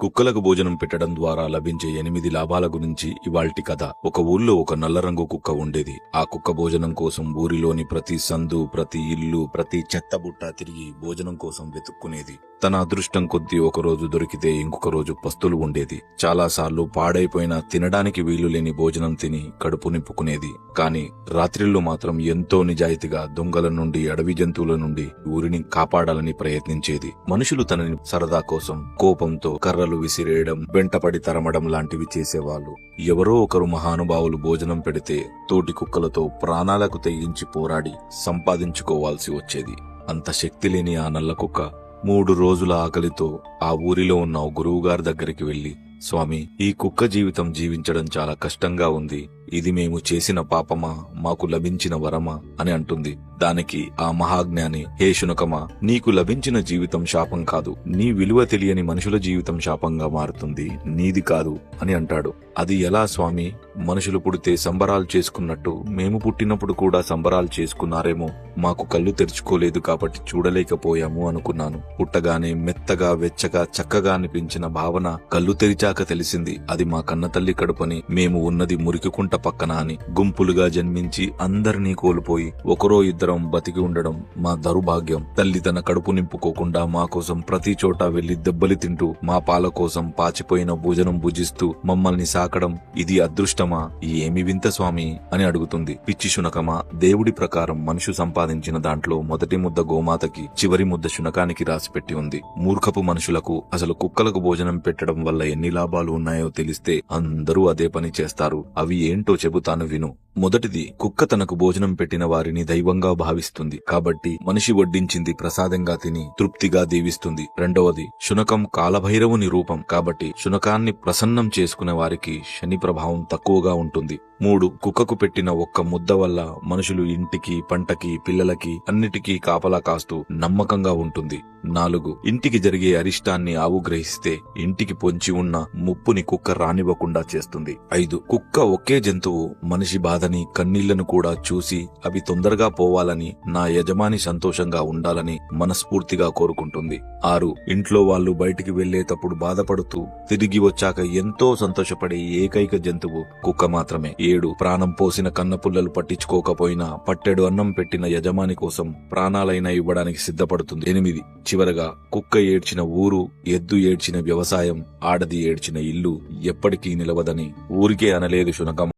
కుక్కలకు భోజనం పెట్టడం ద్వారా లభించే 8 లాభాల గురించి ఇవాల్టి కథ. ఒక ఊళ్ళో ఒక నల్ల రంగు కుక్క ఉండేది. ఆ కుక్క భోజనం కోసం ఊరిలోని ప్రతి సందు, ప్రతి ఇల్లు, ప్రతి చెత్తబుట్ట తిరిగి భోజనం కోసం వెతుక్కునేది. తన అదృష్టం కొద్దీ ఒకరోజు దొరికితే ఇంకొక రోజు పస్తులు ఉండేది. చాలాసార్లు పాడైపోయిన తినడానికి వీలు లేని భోజనం తిని కడుపు నింపుకునేది. కాని రాత్రిళ్ళు మాత్రం ఎంతో నిజాయితీగా దొంగల నుండి, అడవి జంతువుల నుండి ఊరిని కాపాడాలని ప్రయత్నించేది. మనుషులు తనని సరదా కోసం కోపంతో కర్రలు విసిరేయడం, వెంటపడి తరమడం లాంటివి చేసేవాళ్ళు. ఎవరో ఒకరు మహానుభావులు భోజనం పెడితే తోటి కుక్కలతో ప్రాణాలకు తెగించి పోరాడి సంపాదించుకోవాల్సి వచ్చేది. అంత శక్తి లేని ఆ నల్ల కుక్క 3 రోజుల ఆకలితో ఆ ఊరిలో ఉన్న గురువుగారి దగ్గరికి వెళ్లి, స్వామి, ఈ కుక్క జీవితం జీవించడం చాలా కష్టంగా ఉంది. ఇది మేము చేసిన పాపమా, మాకు లభించిన వరమా అని అంటుంది. దానికి ఆ మహాజ్ఞాని, హే శునకమా, నీకు లభించిన జీవితం శాపం కాదు, నీ విలువ తెలియని మనుషుల జీవితం శాపంగా మారుతుంది, నీది కాదు అని అంటాడు. అది ఎలా స్వామి? మనుషులు పుడితే సంబరాలు చేసుకున్నట్టు మేము పుట్టినప్పుడు కూడా సంబరాలు చేసుకున్నారేమో. మాకు కళ్ళు తెరుచుకోలేదు కాబట్టి చూడలేకపోయాము అనుకున్నాను. పుట్టగానే మెత్తగా, వెచ్చగా, చక్కగా అనిపించిన భావన కళ్ళు తెరిచాక తెలిసింది అది మా కన్నతల్లి కడుపని, మేము ఉన్నది మురికికుంట పక్కన అని. గుంపులుగా జన్మించి అందరినీ కోల్పోయి ఒకరో ఇద్దరం బతికి ఉండడం మా దౌర్భాగ్యం. తల్లి తన కడుపు నింపుకోకుండా మా కోసం ప్రతి చోట వెళ్లి దెబ్బలు తింటూ, మా పాల కోసం పాచిపోయిన భోజనం భుజిస్తూ మమ్మల్ని సాకడం ఇది అదృష్టమా? ఏమి వింత స్వామి అని అడుగుతుంది. పిచ్చి శునకమా, దేవుడి ప్రకారం మనుషు సంపాదించిన దాంట్లో మొదటి ముద్ద గోమాతకి, చివరి ముద్ద శునకానికి రాసిపెట్టి ఉంది. మూర్ఖపు మనుషులకు అసలు కుక్కలకు భోజనం పెట్టడం వల్ల ఎన్ని లాభాలు ఉన్నాయో తెలిస్తే అందరూ అదే పని చేస్తారు. అవి ఏంటో చెబుతాను విను. మొదటిది, కుక్క తనకు భోజనం పెట్టిన వారిని దైవంగా భావిస్తుంది కాబట్టి మనిషి వడ్డించింది ప్రసాదంగా తిని తృప్తిగా దీవిస్తుంది. రెండవది, శునకం కాలభైరవుని రూపం కాబట్టి శునకాన్ని ప్రసన్నం చేసుకునే వారికి శని ప్రభావం తక్కువగా ఉంటుంది. 3, కుక్కకు పెట్టిన ఒక్క ముద్ద వల్ల మనుషులు ఇంటికి, పంటకి, పిల్లలకి అన్నిటికీ కాపలా కాస్తూ నమ్మకంగా ఉంటుంది. 4, ఇంటికి జరిగే అరిష్టాన్ని ఆవు గ్రహిస్తే ఇంటికి పొంచి ఉన్న ముప్పుని కుక్క రానివ్వకుండా చేస్తుంది. 5, కుక్క ఒకే జంతువు మనిషి బాధని, కన్నీళ్లను కూడా చూసి అవి తొందరగా పోవాలని, నా యజమాని సంతోషంగా ఉండాలని మనస్ఫూర్తిగా కోరుకుంటుంది. 6, ఇంట్లో వాళ్ళు బయటికి వెళ్లేటప్పుడు బాధపడుతూ తిరిగి వచ్చాక ఎంతో సంతోషపడే ఏకైక జంతువు కుక్క మాత్రమే. 7, ప్రాణం పోసిన కన్నపుల్లలు పట్టించుకోకపోయినా పట్టెడు అన్నం పెట్టిన యజమాని కోసం ప్రాణాలైనా ఇవ్వడానికి సిద్ధపడుతుంది. 8, చివరగా కుక్క ఏడ్చిన ఊరు, ఎద్దు ఏడ్చిన వ్యవసాయం, ఆడది ఏడ్చిన ఇల్లు ఎప్పటికీ నిలవదని ఊరికే అనలేదు శునకం.